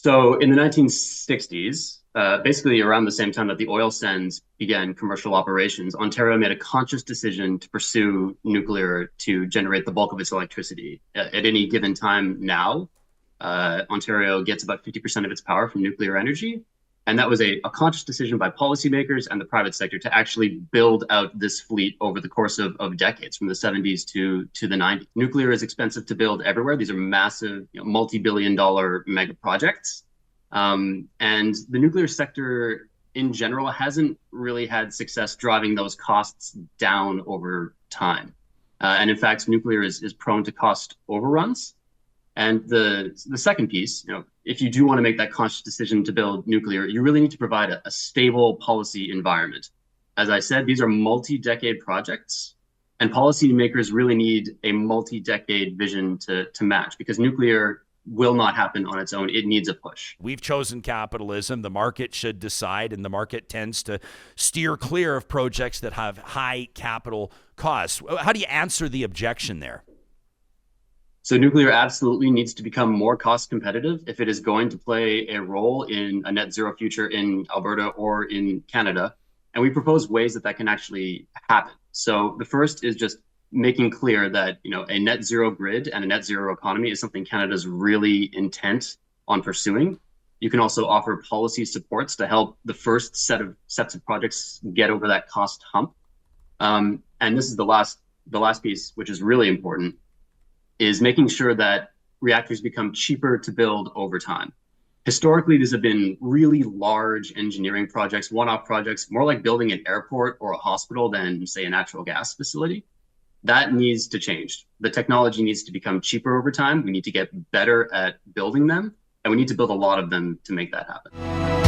So in the 1960s, basically around the same time that the oil sands began commercial operations, Ontario made a conscious decision to pursue nuclear to generate the bulk of its electricity. At any given time now, Ontario gets about 50% of its power from nuclear energy. And that was a conscious decision by policymakers and the private sector to actually build out this fleet over the course of decades, from the 70s to the 90s. Nuclear is expensive to build everywhere. These are massive, multi-billion-dollar mega projects. And the nuclear sector in general hasn't really had success driving those costs down over time. And in fact, nuclear is prone to cost overruns. And the second piece, if you do want to make that conscious decision to build nuclear, you really need to provide a stable policy environment. As I said, these are multi-decade projects, and policymakers really need a multi-decade vision to match, because nuclear will not happen on its own. It needs a push. We've chosen capitalism. The market should decide, and the market tends to steer clear of projects that have high capital costs. How do you answer the objection there? So nuclear absolutely needs to become more cost competitive if it is going to play a role in a net zero future in Alberta or in Canada. And we propose ways that can actually happen. So the first is just making clear that, a net zero grid and a net zero economy is something Canada's really intent on pursuing. You can also offer policy supports to help the first sets of projects get over that cost hump. And this is the last piece, which is really important, is making sure that reactors become cheaper to build over time. Historically, these have been really large engineering projects, one-off projects, more like building an airport or a hospital than, say, a natural gas facility. That needs to change. The technology needs to become cheaper over time. We need to get better at building them, and we need to build a lot of them to make that happen.